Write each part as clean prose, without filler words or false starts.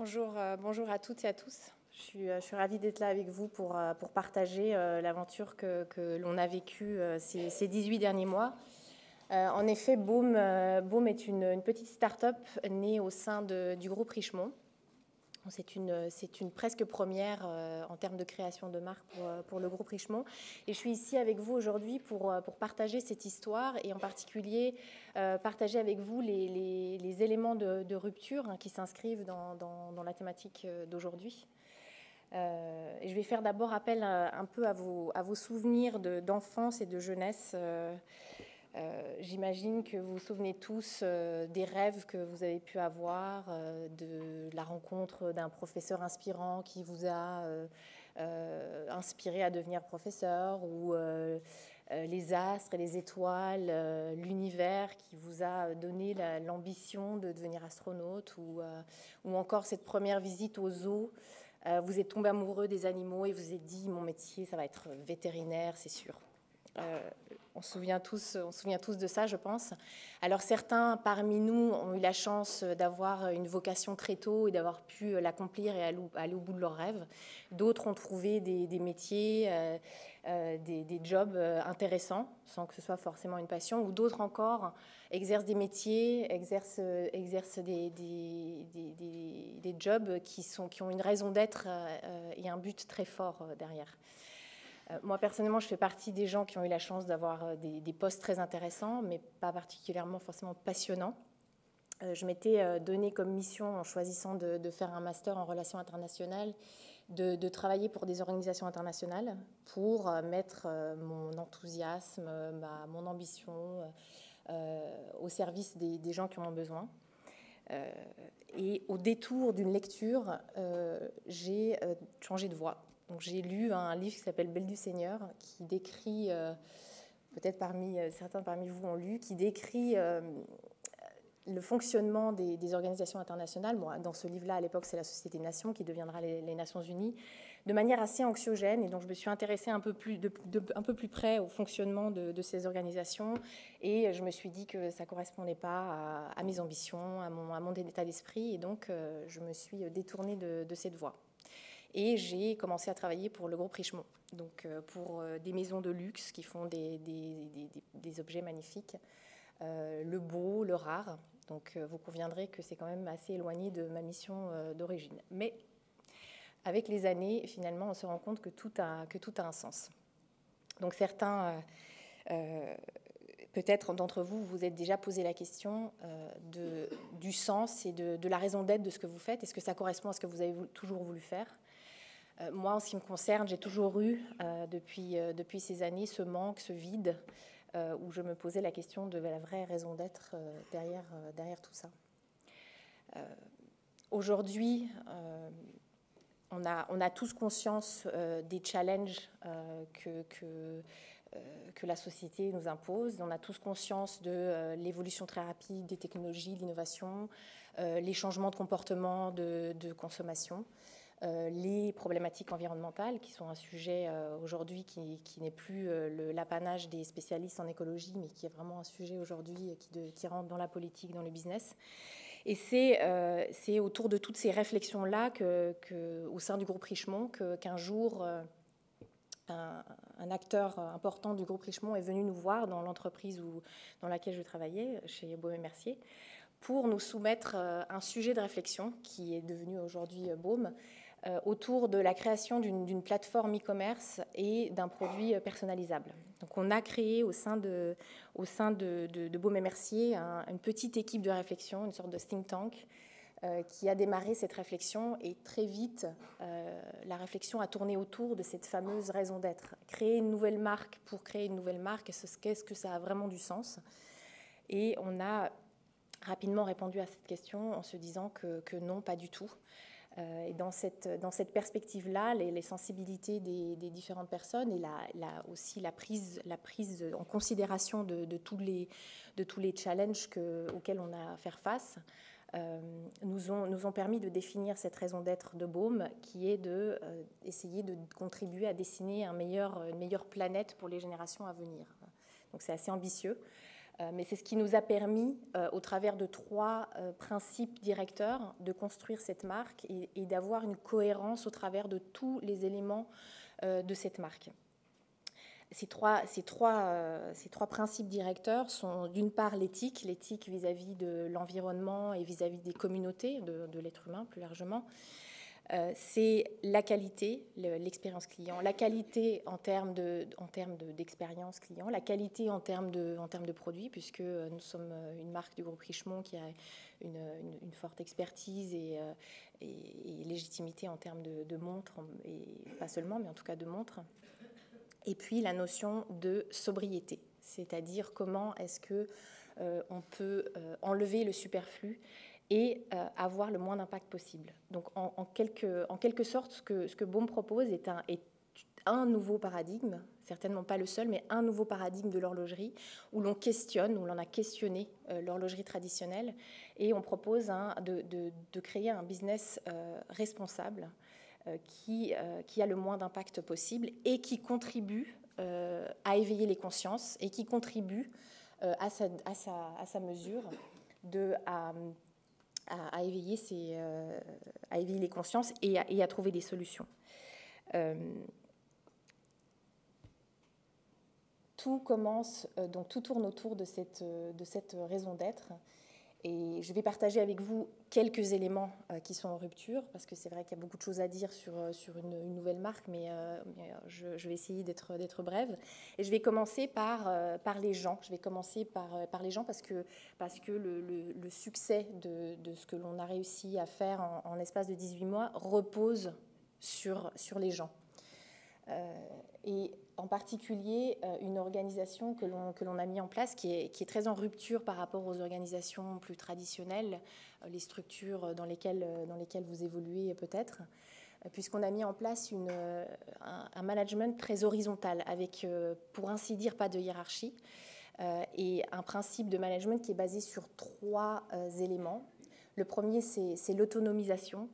Bonjour à toutes et à tous. Je suis ravie d'être là avec vous pour partager l'aventure que l'on a vécue ces 18 derniers mois. En effet, Boom est une petite start-up née au sein du groupe Richemont. C'est une presque première en termes de création de marque pour le groupe Richemont. Et je suis ici avec vous aujourd'hui pour partager cette histoire et en particulier partager avec vous les éléments de rupture qui s'inscrivent dans la thématique d'aujourd'hui. Je vais faire d'abord appel un peu à vos souvenirs d'enfance et de jeunesse. J'imagine que vous vous souvenez tous des rêves que vous avez pu avoir, de la rencontre d'un professeur inspirant qui vous a inspiré à devenir professeur, ou les astres et les étoiles, l'univers qui vous a donné l'ambition de devenir astronaute, ou encore cette première visite au zoo. Vous êtes tombé amoureux des animaux et vous êtes dit « mon métier, ça va être vétérinaire, c'est sûr ». On se souvient tous de ça, je pense. Alors certains parmi nous ont eu la chance d'avoir une vocation très tôt et d'avoir pu l'accomplir et aller au bout de leurs rêves. D'autres ont trouvé des métiers, des jobs intéressants, sans que ce soit forcément une passion, ou d'autres encore exercent des métiers, exercent des jobs qui ont une raison d'être et un but très fort derrière. Moi, personnellement, je fais partie des gens qui ont eu la chance d'avoir des postes très intéressants, mais pas particulièrement forcément passionnants. Je m'étais donné comme mission, en choisissant de faire un master en relations internationales, de travailler pour des organisations internationales pour mettre mon enthousiasme, mon ambition au service des gens qui en ont besoin. Et au détour d'une lecture, j'ai changé de voie. Donc, j'ai lu un livre qui s'appelle Belle du Seigneur, qui décrit, peut-être certains parmi vous ont lu, qui décrit le fonctionnement des organisations internationales. Bon, dans ce livre-là, à l'époque, c'est la Société des Nations qui deviendra les Nations Unies, de manière assez anxiogène. Et donc, je me suis intéressée un peu plus près au fonctionnement de ces organisations. Et je me suis dit que ça ne correspondait pas à mes ambitions, à mon état d'esprit. Et donc, je me suis détournée de cette voie. Et j'ai commencé à travailler pour le groupe Richemont, donc pour des maisons de luxe qui font des objets magnifiques, le beau, le rare. Donc vous conviendrez que c'est quand même assez éloigné de ma mission d'origine. Mais avec les années, finalement, on se rend compte que tout a un sens. Donc certains, peut-être d'entre vous, vous êtes déjà posé la question du sens et de la raison d'être de ce que vous faites. Est-ce que ça correspond à ce que vous avez toujours voulu faire ? Moi, en ce qui me concerne, j'ai toujours eu, depuis ces années, ce manque, ce vide, où je me posais la question de la vraie raison d'être derrière tout ça. Aujourd'hui, on a tous conscience des challenges que la société nous impose. On a tous conscience de l'évolution très rapide des technologies, de l'innovation, les changements de comportement de consommation. Les problématiques environnementales, qui sont un sujet aujourd'hui qui n'est plus l'apanage des spécialistes en écologie, mais qui est vraiment un sujet aujourd'hui qui rentre dans la politique, dans le business. Et c'est autour de toutes ces réflexions-là au sein du groupe Richemont qu'un jour, un acteur important du groupe Richemont est venu nous voir dans l'entreprise dans laquelle je travaillais, chez Baume & Mercier, pour nous soumettre un sujet de réflexion qui est devenu aujourd'hui Baume, autour de la création d'une plateforme e-commerce et d'un produit personnalisable. Donc on a créé au sein de Baume & Mercier une petite équipe de réflexion, une sorte de think tank, qui a démarré cette réflexion, et très vite, la réflexion a tourné autour de cette fameuse raison d'être. Créer une nouvelle marque pour créer une nouvelle marque, qu'est-ce que ça a vraiment du sens ? Et on a rapidement répondu à cette question en se disant que non, pas du tout. Et dans cette perspective-là, les sensibilités des différentes personnes et aussi la prise en considération de tous les challenges auxquels on a à faire face nous ont permis de définir cette raison d'être de Baume, qui est d'essayer de contribuer à dessiner une meilleure planète pour les générations à venir. Donc c'est assez ambitieux. Mais c'est ce qui nous a permis, au travers de 3 principes directeurs, de construire cette marque et d'avoir une cohérence au travers de tous les éléments de cette marque. Ces trois principes directeurs sont d'une part l'éthique vis-à-vis de l'environnement et vis-à-vis des communautés, de l'être humain plus largement. C'est la qualité, l'expérience client, la qualité en termes d'expérience client, la qualité en termes de produits, puisque nous sommes une marque du groupe Richemont qui a une forte expertise et légitimité en termes de montres, et pas seulement, mais en tout cas de montres. Et puis la notion de sobriété, c'est-à-dire comment est-ce qu'on peut enlever le superflu et avoir le moins d'impact possible. Donc en quelque sorte, ce que Baume propose est un nouveau paradigme, certainement pas le seul, mais un nouveau paradigme de l'horlogerie où l'on questionne, où l'on a questionné l'horlogerie traditionnelle, et on propose de créer un business responsable qui a le moins d'impact possible et qui contribue à éveiller les consciences et qui contribue à sa mesure à éveiller les consciences et à trouver des solutions. Tout commence, donc tout tourne autour de cette raison d'être. Et je vais partager avec vous quelques éléments qui sont en rupture, parce que c'est vrai qu'il y a beaucoup de choses à dire sur une nouvelle marque, mais je vais essayer d'être brève. Et je vais commencer par les gens. Je vais commencer par les gens parce que le succès de ce que l'on a réussi à faire en l'espace de 18 mois repose sur les gens. Et en particulier une organisation que l'on a mis en place qui est très en rupture par rapport aux organisations plus traditionnelles, les structures dans lesquelles vous évoluez peut-être, puisqu'on a mis en place un management très horizontal avec, pour ainsi dire, pas de hiérarchie, et un principe de management qui est basé sur 3 éléments. Le premier, c'est l'autonomisation,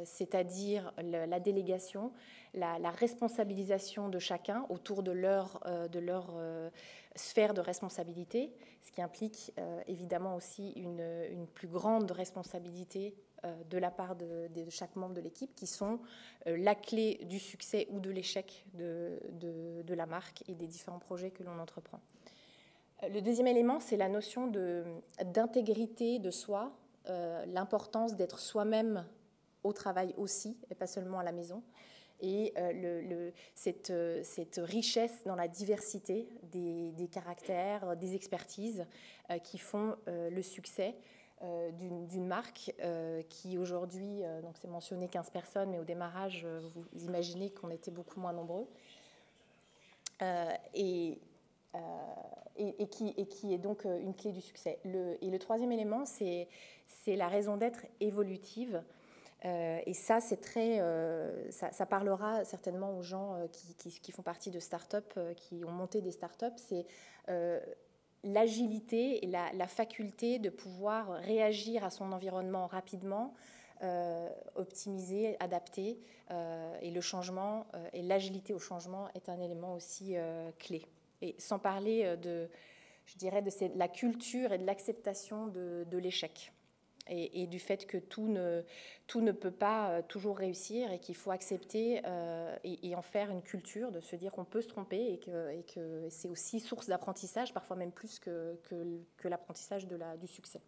c'est-à-dire la délégation, la responsabilisation de chacun autour de leur sphère de responsabilité, ce qui implique évidemment aussi une plus grande responsabilité de la part de chaque membre de l'équipe, qui sont la clé du succès ou de l'échec de la marque et des différents projets que l'on entreprend. Le deuxième élément, c'est la notion d'intégrité de soi, l'importance d'être soi-même au travail aussi, et pas seulement à la maison, et cette richesse dans la diversité des caractères, des expertises qui font le succès d'une marque qui aujourd'hui, donc c'est mentionné 15 personnes, mais au démarrage, vous imaginez qu'on était beaucoup moins nombreux, et qui est donc une clé du succès. Et le troisième élément, c'est la raison d'être évolutive. Et ça, c'est ça parlera certainement aux gens qui font partie de start-up, qui ont monté des start-up. C'est l'agilité et la faculté de pouvoir réagir à son environnement rapidement, optimiser, adapter. Et le changement et l'agilité au changement est un élément aussi clé. Et sans parler je dirais, de la culture et de l'acceptation de l'échec. Et du fait que tout ne peut pas toujours réussir et qu'il faut accepter et en faire une culture, de se dire qu'on peut se tromper et que c'est aussi source d'apprentissage, parfois même plus que l'apprentissage du succès.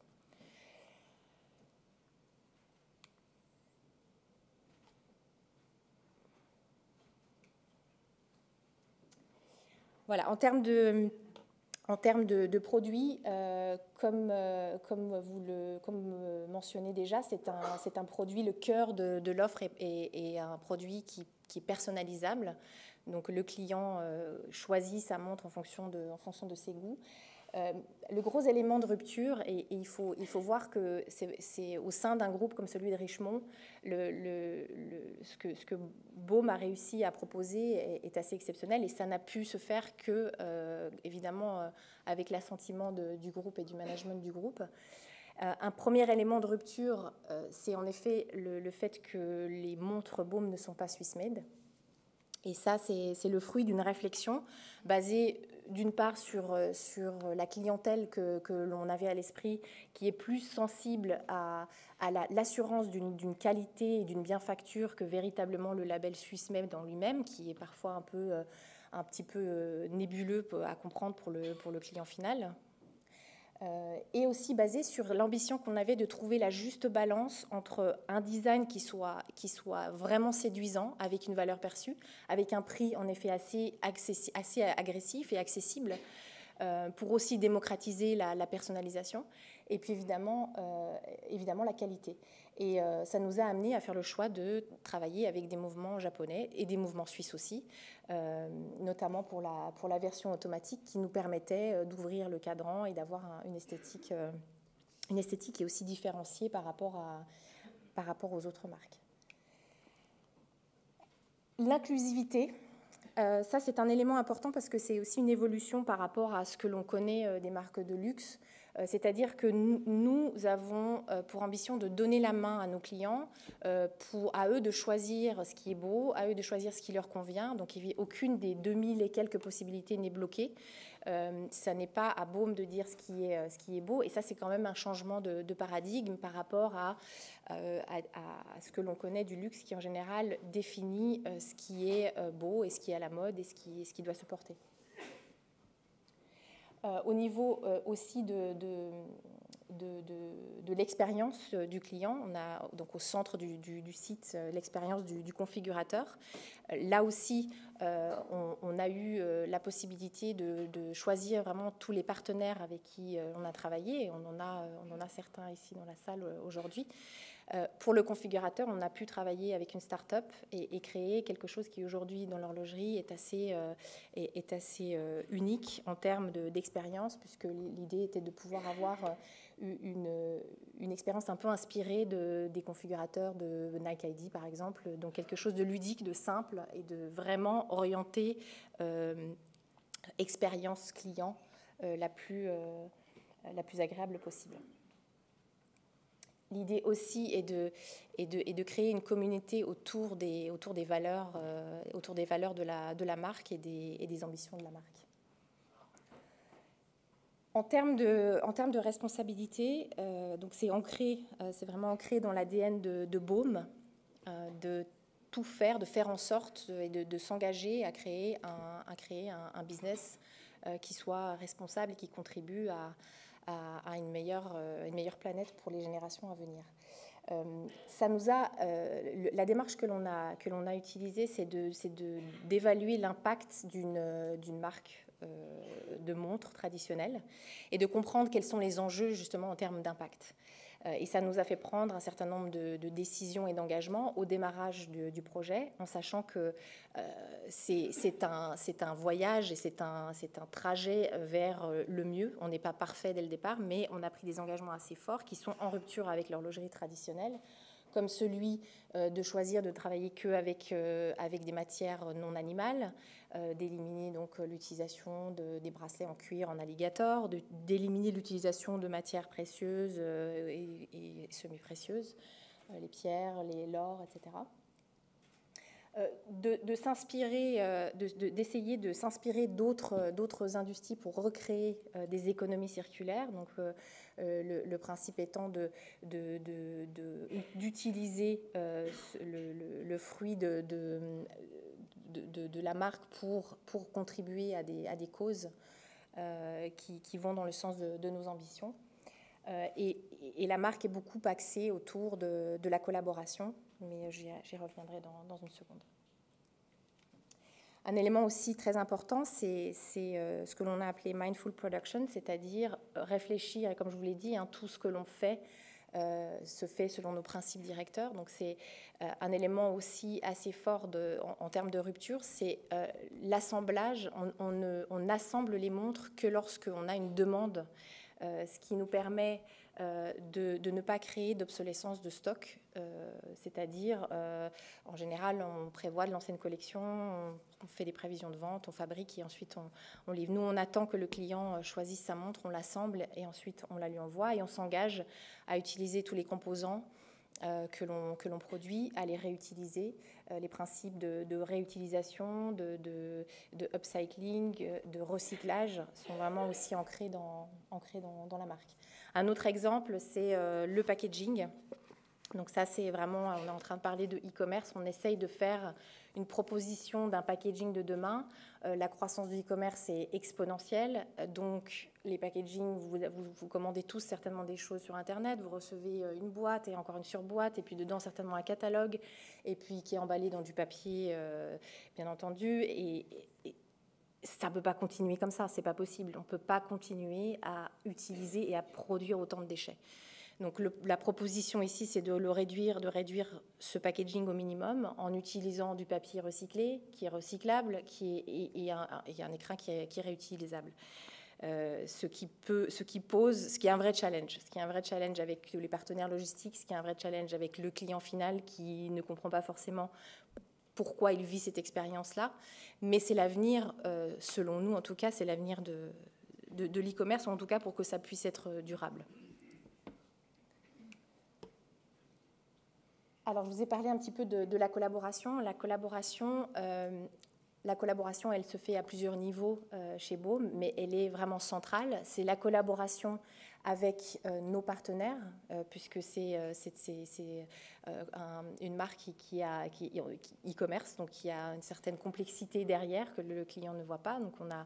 Voilà, en termes de produits, comme mentionné déjà, c'est un produit, le cœur de l'offre est un produit qui est personnalisable. Donc le client choisit sa montre en fonction de ses goûts. Le gros élément de rupture, et il faut voir que c'est au sein d'un groupe comme celui de Richemont, ce que Baume a réussi à proposer est assez exceptionnel, et ça n'a pu se faire que, évidemment, avec l'assentiment du groupe et du management du groupe. Un premier élément de rupture, c'est en effet le fait que les montres Baume ne sont pas Swiss-made. Et ça, c'est le fruit d'une réflexion basée d'une part sur la clientèle que l'on avait à l'esprit, qui est plus sensible à l'assurance d'une qualité et d'une bienfacture que véritablement le label suisse même dans lui-même, qui est parfois un petit peu nébuleux à comprendre pour le client final. Et aussi basé sur l'ambition qu'on avait de trouver la juste balance entre un design qui soit vraiment séduisant, avec une valeur perçue, avec un prix en effet assez agressif et accessible, pour aussi démocratiser la personnalisation, et puis évidemment la qualité. Et ça nous a amené à faire le choix de travailler avec des mouvements japonais et des mouvements suisses aussi, notamment pour la version automatique qui nous permettait d'ouvrir le cadran et d'avoir une esthétique qui est aussi différenciée par rapport aux autres marques. L'inclusivité, ça c'est un élément important parce que c'est aussi une évolution par rapport à ce que l'on connaît des marques de luxe. C'est-à-dire que nous avons pour ambition de donner la main à nos clients, à eux de choisir ce qui est beau, à eux de choisir ce qui leur convient. Donc aucune des 2000 et quelques possibilités n'est bloquée. Ça n'est pas à Baume de dire ce qui est beau. Et ça, c'est quand même un changement de paradigme par rapport à ce que l'on connaît du luxe, qui en général définit ce qui est beau et ce qui est à la mode et ce qui doit se porter. Au niveau aussi de l'expérience du client, on a donc au centre du site l'expérience du configurateur. Là aussi, on a eu la possibilité de choisir vraiment tous les partenaires avec qui on a travaillé. On en a certains ici dans la salle aujourd'hui. Pour le configurateur, on a pu travailler avec une start-up et créer quelque chose qui aujourd'hui dans l'horlogerie est assez unique en termes d'expérience, puisque l'idée était de pouvoir avoir une expérience un peu inspirée des configurateurs de Nike ID par exemple, donc quelque chose de ludique, de simple et de vraiment orienté expérience client la plus agréable possible. L'idée aussi est de créer une communauté autour des valeurs de la marque et des ambitions de la marque. En termes de responsabilité, donc c'est vraiment ancré dans l'ADN de Baume, de tout faire, de faire en sorte et de s'engager à créer un business qui soit responsable et qui contribue à une meilleure planète pour les générations à venir. La démarche que l'on a utilisée, c'est d'évaluer l'impact d'une marque de montre traditionnelle et de comprendre quels sont les enjeux justement en termes d'impact. Et ça nous a fait prendre un certain nombre de décisions et d'engagements au démarrage du projet, en sachant que c'est un voyage et c'est un trajet vers le mieux. On n'est pas parfait dès le départ, mais on a pris des engagements assez forts qui sont en rupture avec l'horlogerie traditionnelle, comme celui de choisir de travailler qu'avec des matières non animales, d'éliminer donc l'utilisation des bracelets en cuir en alligator, d'éliminer l'utilisation de matières précieuses et semi-précieuses, les pierres, l'or, etc. D'essayer de s'inspirer d'autres industries pour recréer des économies circulaires. Donc, le principe étant d'utiliser le fruit de la marque pour contribuer à des causes qui vont dans le sens de nos ambitions. Et la marque est beaucoup axée autour de la collaboration, mais j'y reviendrai dans une seconde. Un élément aussi très important, c'est ce que l'on a appelé mindful production, c'est-à-dire réfléchir, et comme je vous l'ai dit, tout ce que l'on fait se fait selon nos principes directeurs. Donc c'est un élément aussi assez fort en termes de rupture, c'est l'assemblage. On assemble les montres que lorsqu'on a une demande, ce qui nous permet de ne pas créer d'obsolescence de stock, c'est-à-dire en général on prévoit de lancer une collection, on fait des prévisions de vente, on fabrique et ensuite on livre. Nous on attend que le client choisisse sa montre, on l'assemble et ensuite on la lui envoie et on s'engage à utiliser tous les composants que l'on produit, à les réutiliser. Les principes de réutilisation, de upcycling, de recyclage sont vraiment aussi ancrés dans la marque. Un autre exemple, c'est le packaging. Donc ça, c'est vraiment, on est en train de parler de e-commerce, on essaye de faire une proposition d'un packaging de demain. La croissance du e-commerce est exponentielle, donc les packaging, vous commandez tous certainement des choses sur Internet, vous recevez une boîte et encore une surboîte, et puis dedans certainement un catalogue, et puis qui est emballé dans du papier, bien entendu, et ça ne peut pas continuer comme ça, c'est pas possible. On ne peut pas continuer à utiliser et à produire autant de déchets. Donc la proposition ici, c'est de réduire ce packaging au minimum en utilisant du papier recyclé, qui est recyclable, et un écrin qui est réutilisable. Ce qui est un vrai challenge. Ce qui est un vrai challenge avec les partenaires logistiques, ce qui est un vrai challenge avec le client final qui ne comprend pas forcément pourquoi il vit cette expérience-là. Mais c'est l'avenir, selon nous en tout cas, c'est l'avenir de l'e-commerce, ou en tout cas pour que ça puisse être durable. Alors, je vous ai parlé un petit peu de la collaboration. La collaboration, elle se fait à plusieurs niveaux chez Baume, mais elle est vraiment centrale. C'est la collaboration avec nos partenaires, puisque c'est une marque qui e-commerce, donc qui a une certaine complexité derrière que le client ne voit pas. Donc on a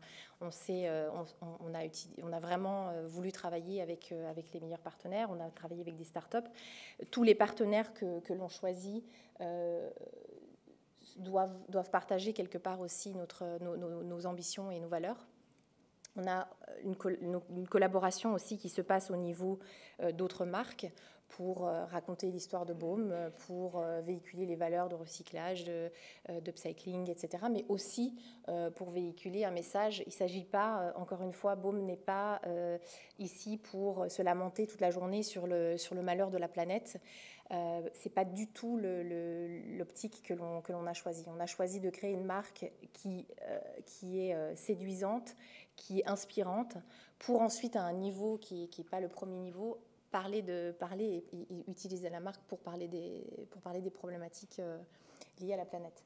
vraiment voulu travailler avec les meilleurs partenaires. On a travaillé avec des startups. Tous les partenaires que l'on choisit doivent partager quelque part aussi nos ambitions et nos valeurs. On a une collaboration aussi qui se passe au niveau d'autres marques pour raconter l'histoire de Baume, pour véhiculer les valeurs de recyclage, d'upcycling, etc. Mais aussi pour véhiculer un message. Il ne s'agit pas, encore une fois, Baume n'est pas ici pour se lamenter toute la journée sur le malheur de la planète. Ce n'est pas du tout l'optique que l'on a choisie. On a choisi de créer une marque qui est séduisante, qui est inspirante, pour ensuite, à un niveau qui n'est pas le premier niveau, parler et utiliser la marque pour parler des problématiques liées à la planète.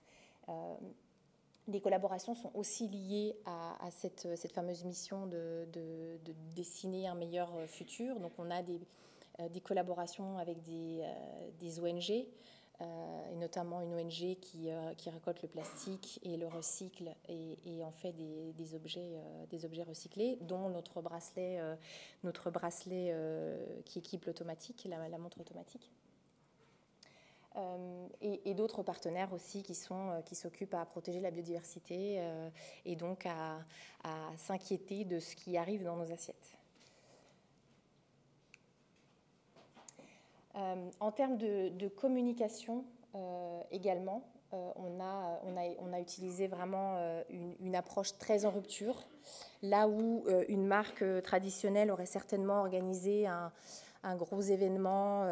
Les collaborations sont aussi liées à cette fameuse mission de dessiner un meilleur futur. Donc on a des collaborations avec des ONG, et notamment une ONG qui récolte le plastique et le recycle et en fait des objets recyclés, dont notre bracelet qui équipe l'automatique, la montre automatique. Et d'autres partenaires aussi qui s'occupent à protéger la biodiversité et donc à s'inquiéter de ce qui arrive dans nos assiettes. En termes de communication également, on a utilisé vraiment une approche très en rupture. Là où une marque traditionnelle aurait certainement organisé un gros événement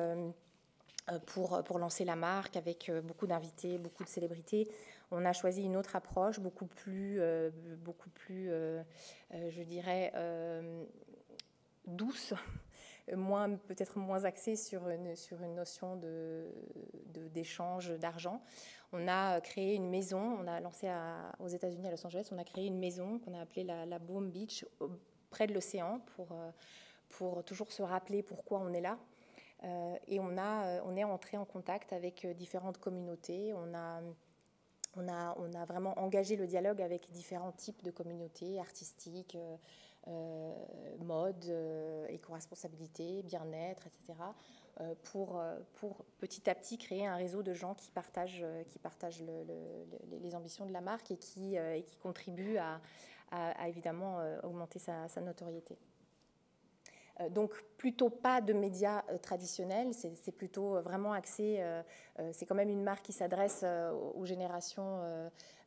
pour lancer la marque avec beaucoup d'invités, beaucoup de célébrités, on a choisi une autre approche, beaucoup plus je dirais, douce, peut-être moins axée sur une notion d'échange d'argent. On a créé une maison, on a lancé aux États-Unis, à Los Angeles, on a créé une maison qu'on a appelée la Baume Beach, près de l'océan, pour toujours se rappeler pourquoi on est là. Et on est entré en contact avec différentes communautés. On a vraiment engagé le dialogue avec différents types de communautés artistiques, mode, éco-responsabilité, bien-être, etc. Pour petit à petit créer un réseau de gens qui partagent les ambitions de la marque et qui contribuent à évidemment augmenter sa notoriété. Donc plutôt pas de médias traditionnels, c'est plutôt vraiment axé, c'est quand même une marque qui s'adresse aux générations,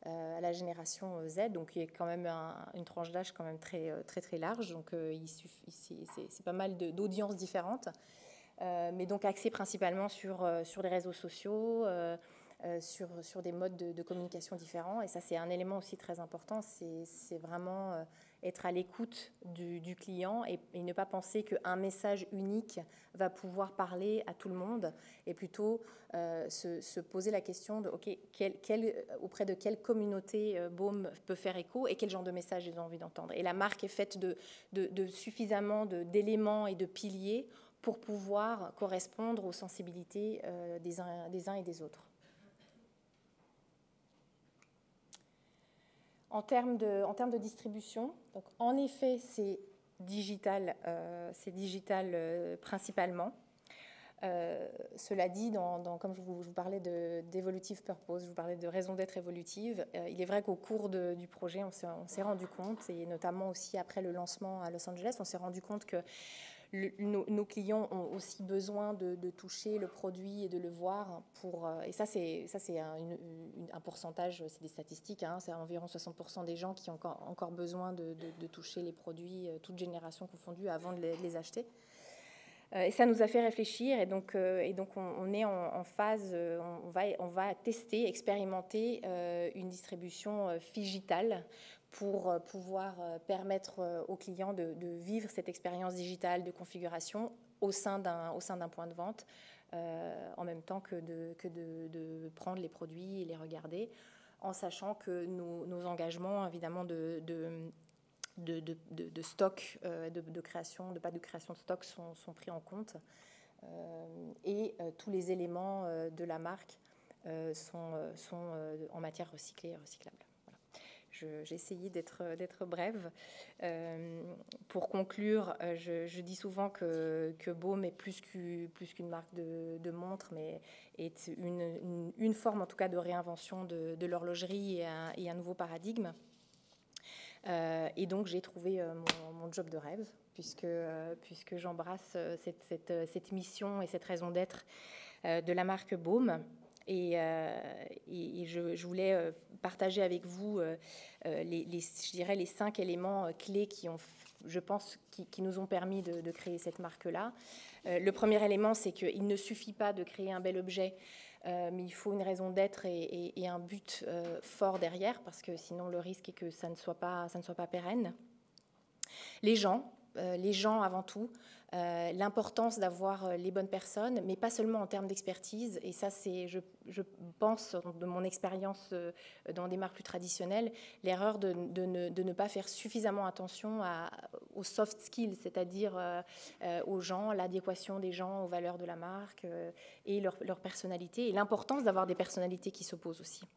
à la génération Z, donc il y a quand même une tranche d'âge quand même très large, donc c'est pas mal d'audiences différentes, mais donc axé principalement sur les réseaux sociaux, sur des modes de communication différents, et ça c'est un élément aussi très important, c'est vraiment être à l'écoute du client et ne pas penser qu'un message unique va pouvoir parler à tout le monde, et plutôt se poser la question de auprès de quelle communauté Baume peut faire écho et quel genre de message ils ont envie d'entendre. Et la marque est faite de suffisamment d'éléments et de piliers pour pouvoir correspondre aux sensibilités des uns et des autres. En termes de distribution, donc en effet, c'est digital principalement. Cela dit, comme je vous parlais d'Evolutive Purpose, je vous parlais de raison d'être évolutive, il est vrai qu'au cours du projet, on s'est rendu compte, et notamment aussi après le lancement à Los Angeles, on s'est rendu compte que nos clients ont aussi besoin de toucher le produit et de le voir. Et ça, c'est un pourcentage, c'est des statistiques, hein, c'est environ 60% des gens qui ont encore besoin de toucher les produits, toutes générations confondues, avant de les acheter. Et ça nous a fait réfléchir, et donc on est en phase, on va tester, expérimenter une distribution digitale pour pouvoir permettre aux clients de vivre cette expérience digitale de configuration au sein d'un point de vente, en même temps que de prendre les produits et les regarder, en sachant que nos engagements, évidemment, de stock, de création, pas de création de stock sont pris en compte, et tous les éléments de la marque sont en matière recyclée et recyclable. Voilà. J'ai essayé d'être brève. Pour conclure, je dis souvent que Baume est plus qu'une marque de montres, mais est une forme en tout cas de réinvention de l'horlogerie et un nouveau paradigme. Et donc j'ai trouvé mon job de rêve, puisque j'embrasse cette mission et cette raison d'être de la marque Baume. Et je voulais partager avec vous je dirais les 5 éléments clés je pense, qui nous ont permis de créer cette marque-là. Le premier élément, c'est qu'il ne suffit pas de créer un bel objet, mais il faut une raison d'être et un but fort derrière, parce que sinon le risque est que ça ne soit pas pérenne. Les gens avant tout, l'importance d'avoir les bonnes personnes, mais pas seulement en termes d'expertise, et ça c'est, je pense, de mon expérience dans des marques plus traditionnelles, l'erreur de ne pas faire suffisamment attention aux soft skills, c'est-à-dire aux gens, l'adéquation des gens aux valeurs de la marque et leur personnalité, et l'importance d'avoir des personnalités qui s'opposent aussi.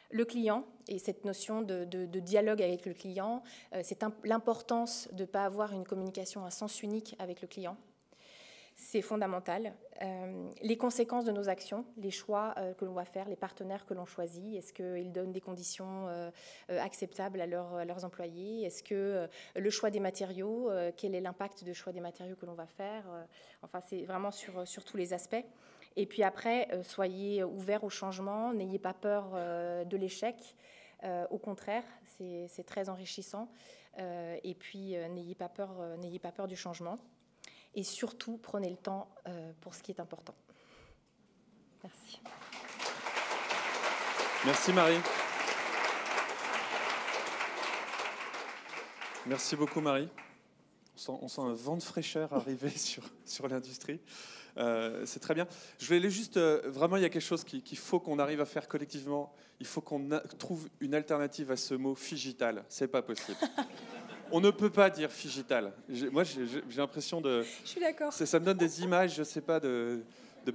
Le client, et cette notion de dialogue avec le client, c'est l'importance de ne pas avoir une communication à sens unique avec le client. C'est fondamental. Les conséquences de nos actions, les choix que l'on va faire, les partenaires que l'on choisit, est-ce qu'ils donnent des conditions acceptables à leurs employés? Est-ce que le choix des matériaux, quel est l'impact du choix des matériaux que l'on va faire? Enfin, c'est vraiment sur tous les aspects. Et puis après, soyez ouverts au changement, n'ayez pas peur de l'échec. Au contraire, c'est très enrichissant. Et puis, n'ayez pas peur du changement. Et surtout, prenez le temps pour ce qui est important. Merci. Merci Marie. Merci beaucoup Marie. On sent un vent de fraîcheur arriver sur l'industrie. C'est très bien. Je voulais aller juste, vraiment, il y a quelque chose qu'il faut qu'on arrive à faire collectivement. Il faut qu'on trouve une alternative à ce mot figital. C'est pas possible. On ne peut pas dire figital. Moi, j'ai l'impression de... Je suis d'accord. Ça me donne des images, je sais pas, de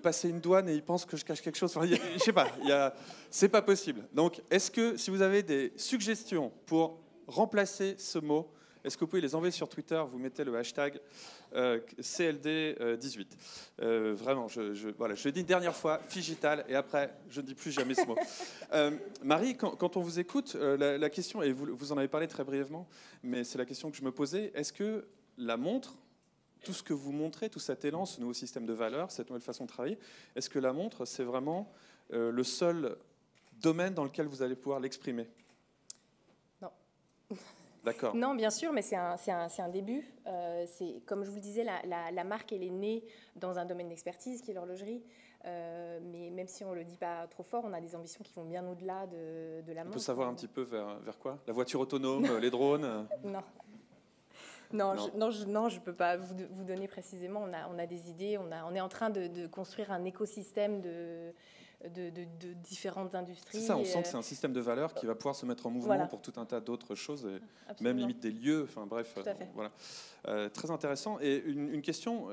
passer une douane et ils pensent que je cache quelque chose. Enfin, je sais pas, c'est pas possible. Donc, est-ce que, si vous avez des suggestions pour remplacer ce mot, est-ce que vous pouvez les envoyer sur Twitter? Vous mettez le hashtag CLD18. Vraiment, voilà, je le dis une dernière fois, figital, et après, je ne dis plus jamais ce mot. Marie, quand on vous écoute, la question, et vous en avez parlé très brièvement, mais c'est la question que je me posais, est-ce que la montre, tout ce que vous montrez, tout cet élan, ce nouveau système de valeurs, cette nouvelle façon de travailler, est-ce que la montre, c'est vraiment le seul domaine dans lequel vous allez pouvoir l'exprimer? Non. D'accord. Non, bien sûr, mais c'est un début. Comme je vous le disais, la marque, elle est née dans un domaine d'expertise qui est l'horlogerie. Mais même si on ne le dit pas trop fort, on a des ambitions qui vont bien au-delà de la montre. On peut savoir un petit peu vers quoi? La voiture autonome, les drones? Non, Non, je peux pas vous donner précisément. On a des idées, on est en train de construire un écosystème de différentes industries. C'est ça, on sent que c'est un système de valeurs qui va pouvoir se mettre en mouvement pour tout un tas d'autres choses, et même limite des lieux, enfin bref. Tout à fait. Voilà. Très intéressant. Et une question,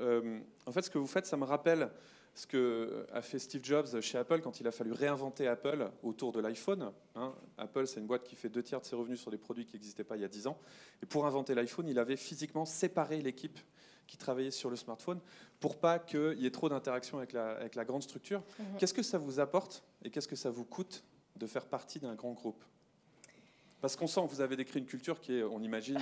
en fait, ce que vous faites, ça me rappelle ce qu'a fait Steve Jobs chez Apple quand il a fallu réinventer Apple autour de l'iPhone. Apple, c'est une boîte qui fait 2 tiers de ses revenus sur des produits qui n'existaient pas il y a 10 ans. Et pour inventer l'iPhone, il avait physiquement séparé l'équipe qui travaillait sur le smartphone pour pas qu'il y ait trop d'interaction avec la grande structure. Qu'est-ce que ça vous apporte et qu'est-ce que ça vous coûte de faire partie d'un grand groupe ? Parce qu'on sent que vous avez décrit une culture qui est, on imagine,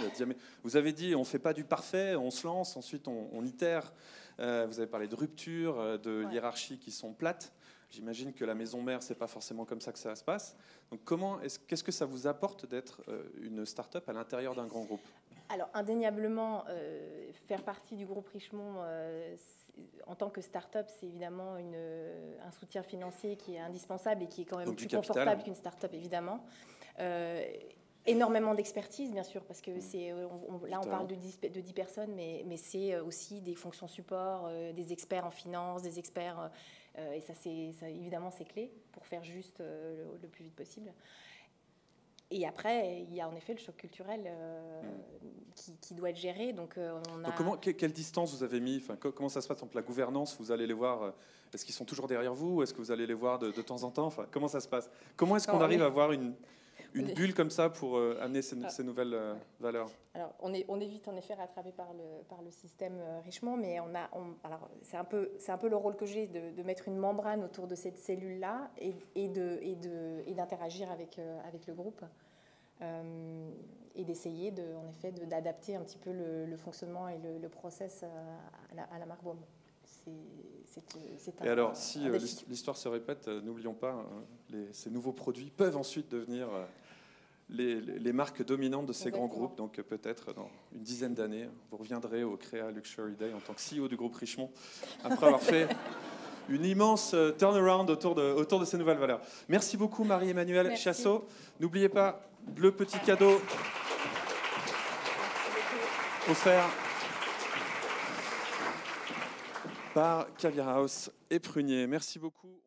vous avez dit on ne fait pas du parfait, on se lance, ensuite on itère. Vous avez parlé de rupture, de hiérarchies qui sont plates. J'imagine que la maison mère, c'est pas forcément comme ça que ça se passe. Donc qu'est-ce que ça vous apporte d'être une start-up à l'intérieur d'un grand groupe ? Alors indéniablement, faire partie du groupe Richemont en tant que start-up, c'est évidemment un soutien financier qui est indispensable et qui est quand même plus confortable qu'une start-up, évidemment. Énormément d'expertise, bien sûr, parce que là, on parle de 10 personnes, mais c'est aussi des fonctions support, des experts en finance, des experts... et ça, évidemment, c'est clé pour faire juste le plus vite possible. Et après, il y a en effet le choc culturel qui doit être géré. Donc, quelle distance vous avez mis, comment ça se passe entre la gouvernance? Vous allez les voir, est-ce qu'ils sont toujours derrière vous? Est-ce que vous allez les voir de temps en temps? Comment ça se passe? Comment est-ce qu'on arrive à avoir une bulle comme ça pour amener ces nouvelles valeurs? Alors, on est vite en effet rattrapé par le système Richemont, mais alors c'est un peu le rôle que j'ai de mettre une membrane autour de cette cellule-là et d'interagir avec le groupe et d'essayer en effet d'adapter un petit peu le fonctionnement et le process à la marque Baume. Et alors, si l'histoire se répète, n'oublions pas, ces nouveaux produits peuvent ensuite devenir les marques dominantes de ces grands groupes. Donc peut-être dans une dizaine d'années, vous reviendrez au Créa Luxury Day en tant que CEO du groupe Richemont, après avoir fait une immense turnaround autour de ces nouvelles valeurs. Merci beaucoup Marie-Emmanuelle Chassot. N'oubliez pas le petit cadeau offert par Caviar House et Prunier. Merci beaucoup.